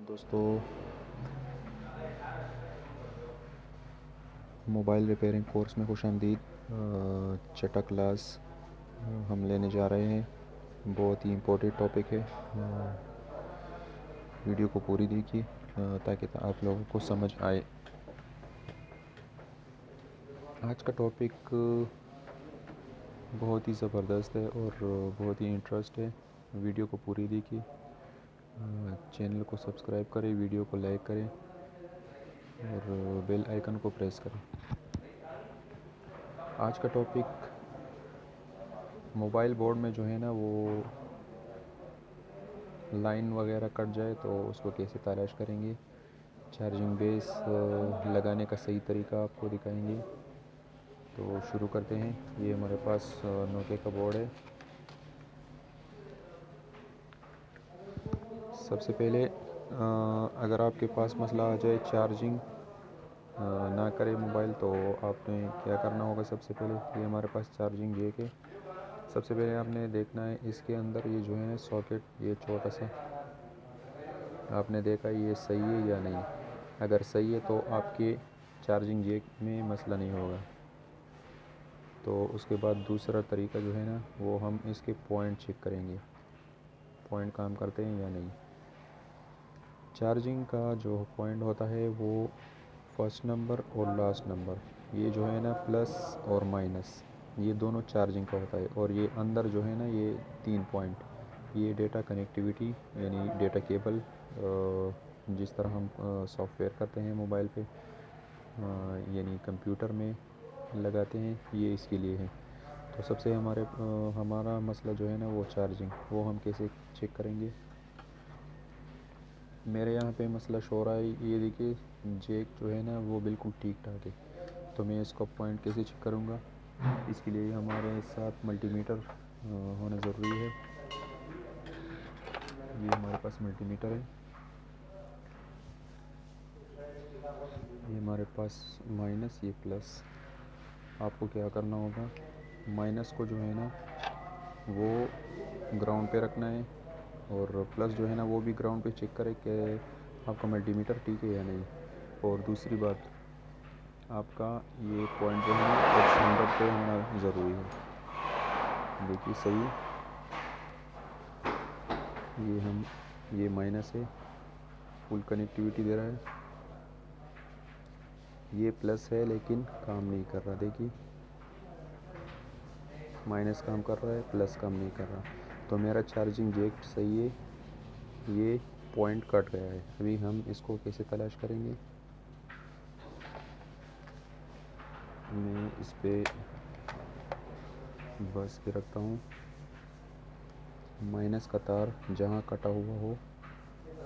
दोस्तों, mobile repairing course में खुशामदीद। छठा क्लास हम लेने जा रहे हैं। बहुत ही इम्पोर्टेंट टॉपिक है। वीडियो को पूरी देखिए ताकि आप लोगों को समझ आए। आज का टॉपिक बहुत ही ज़बरदस्त है और बहुत ही इंटरेस्ट है। वीडियो को पूरी देखिए, चैनल को सब्सक्राइब करें, वीडियो को लाइक करें और बेल आइकन को प्रेस करें। आज का टॉपिक मोबाइल बोर्ड में जो है ना वो लाइन वगैरह कट जाए तो उसको कैसे तलाश करेंगे। चार्जिंग बेस लगाने का सही तरीका आपको दिखाएंगे। तो शुरू करते हैं। ये हमारे पास नोकिया का बोर्ड है। सबसे पहले अगर आपके पास मसला आ जाए चार्जिंग ना करे मोबाइल, तो आपने क्या करना होगा। सबसे पहले ये हमारे पास चार्जिंग जैक है। सबसे पहले आपने देखना है इसके अंदर ये जो है सॉकेट, ये छोटा सा आपने देखा ये सही है या नहीं। अगर सही है तो आपके चार्जिंग जैक में मसला नहीं होगा। तो उसके बाद दूसरा तरीका जो है ना वो हम इसके पॉइंट चेक करेंगे, पॉइंट काम करते हैं या नहीं। चार्जिंग का जो पॉइंट होता है वो फर्स्ट नंबर और लास्ट नंबर, ये जो है ना प्लस और माइनस, ये दोनों चार्जिंग का होता है। और ये अंदर जो है ना ये 3 पॉइंट, ये डेटा कनेक्टिविटी यानी डेटा केबल, जिस तरह हम सॉफ्टवेयर करते हैं मोबाइल पे यानी कंप्यूटर में लगाते हैं, ये इसके लिए है। तो सबसे हमारा मसला जो है ना वो चार्जिंग, वो हम कैसे चेक करेंगे। मेरे यहाँ पे मसला शो रहा है, ये देखिए जैक जो है ना वो बिल्कुल ठीक ठाक है। तो मैं इसका पॉइंट कैसे चेक करूँगा। इसके लिए हमारे साथ मल्टीमीटर होना ज़रूरी है। ये हमारे पास मल्टीमीटर है। ये हमारे पास माइनस, ये प्लस। आपको क्या करना होगा, माइनस को जो है ना वो ग्राउंड पे रखना है और प्लस जो है ना वो भी ग्राउंड पे चेक करें कि आपका मल्टीमीटर ठीक है या नहीं। और दूसरी बात, आपका ये पॉइंट जो है ना एक्स 100 पे होना ज़रूरी है। देखिए सही, ये माइनस है, फुल कनेक्टिविटी दे रहा है। ये प्लस है लेकिन काम नहीं कर रहा। देखिए माइनस काम कर रहा है, प्लस काम नहीं कर रहा। तो मेरा चार्जिंग जैक सही है, ये पॉइंट कट गया है। अभी हम इसको कैसे तलाश करेंगे। मैं इस पे बस पे रखता हूँ। माइनस का तार जहाँ कटा हुआ हो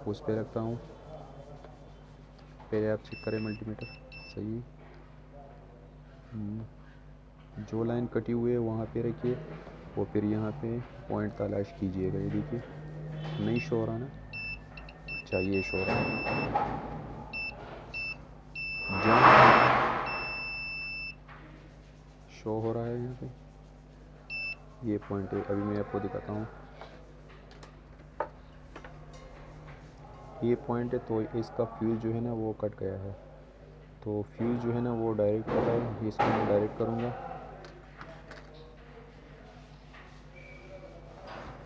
उस पे रखता हूँ। पहले आप चेक करें मल्टीमीटर सही। जो लाइन कटी हुई है वहाँ पे रखिए और फिर यहाँ पे पॉइंट तलाश कीजिएगा। ये देखिए नहीं शो रहा ना, अच्छा ये शो रहा है। जहाँ शो हो रहा है यहाँ पे ये पॉइंट है। अभी मैं आपको दिखाता हूँ, ये पॉइंट है। तो इसका फ्यूज़ जो है ना वो कट गया है। तो फ्यूज़ जो है ना वो डायरेक्ट कटा है, इसको मैं डायरेक्ट करूँगा।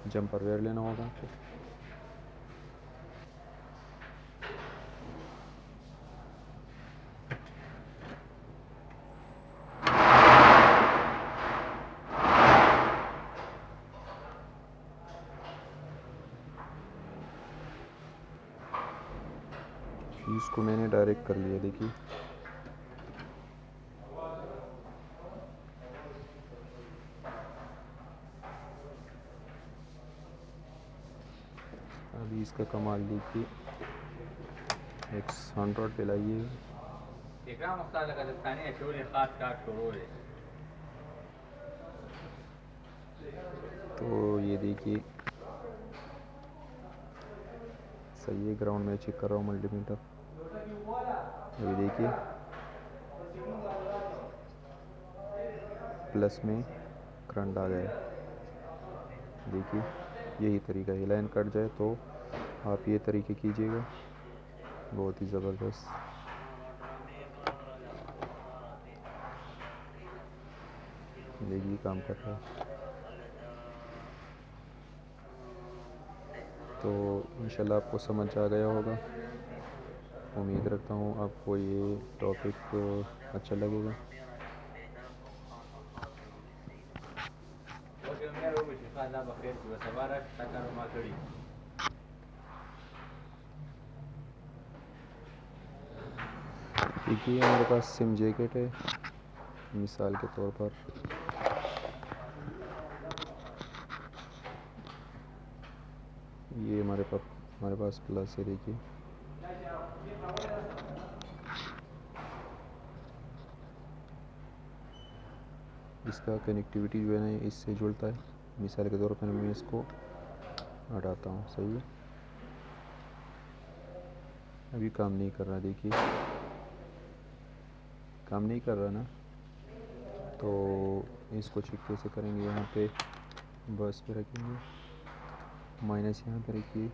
जंपर वेयर लेना होगा आपको। फ्यूज़ को मैंने डायरेक्ट कर लिया। देखिए अभी इसका कमाल देखिए, X100 पे लाइए। तो ये देखिए सही है। ग्राउंड में चेक कर रहा हूँ मल्टीमीटर, ये देखिए प्लस में करंट आ गया। देखिए यही तरीका है, लाइन कट जाए तो आप ये तरीके कीजिएगा। बहुत ही ज़बरदस्त। देखिए काम कर रहा है। तो इंशाल्लाह आपको समझ आ गया होगा। उम्मीद रखता हूँ आपको ये टॉपिक अच्छा लगेगा। देखिए हमारे पास सिम जैकेट है, मिसाल के तौर पर ये हमारे पास प्लस है। देखिए इसका कनेक्टिविटी जो है ना इससे जुड़ता है। मिसाल के तौर पर मैं इसको हटाता हूँ, सही है। अभी काम नहीं कर रहा, देखिए काम नहीं कर रहा ना, तो इसको चेक कैसे करेंगे। यहाँ पे बस पे रखेंगे, माइनस यहाँ पे रखिए,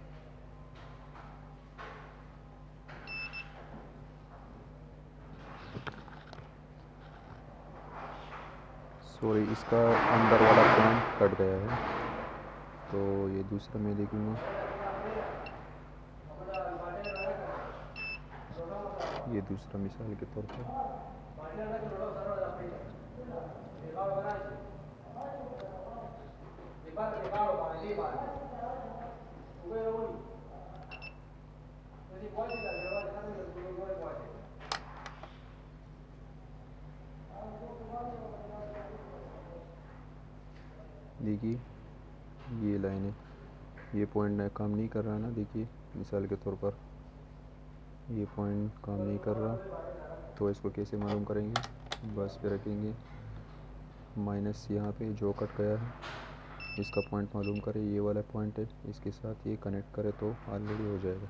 सॉरी इसका अंदर वाला पॉइंट कट गया है, तो ये दूसरा मैं देखूँगा। ये दूसरा मिसाल के तौर पर देखिए ये लाइन है, ये पॉइंट काम नहीं कर रहा ना। देखिए मिसाल के तौर पर ये पॉइंट काम नहीं कर रहा, तो इसको कैसे मालूम करेंगे। बस पे रखेंगे, माइनस यहाँ पे जो कट गया है इसका पॉइंट मालूम करें, ये वाला पॉइंट है, इसके साथ ये कनेक्ट करें तो ऑलरेडी हो जाएगा।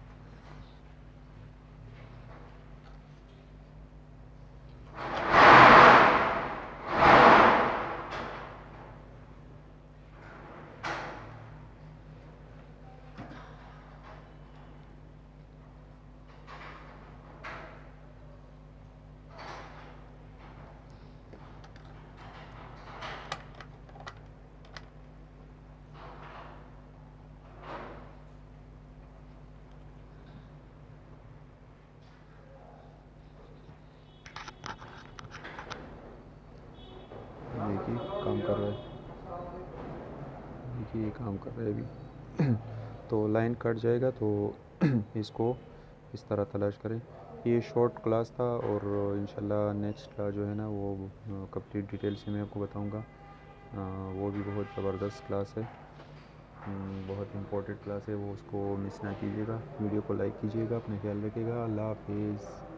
देखिए काम कर रहा है, देखिए ये काम कर रहा है अभी। तो लाइन कट जाएगा तो इसको इस तरह तलाश करें। ये शॉर्ट क्लास था और इंशाल्लाह नेक्स्ट क्लास जो है ना वो कंप्लीट डिटेल से मैं आपको बताऊंगा। वो भी बहुत ज़बरदस्त क्लास है, बहुत इम्पोर्टेंट क्लास है वो, उसको मिस ना कीजिएगा। वीडियो को लाइक कीजिएगा, अपना ख्याल रखिएगा। अल्लाह हाफिज़।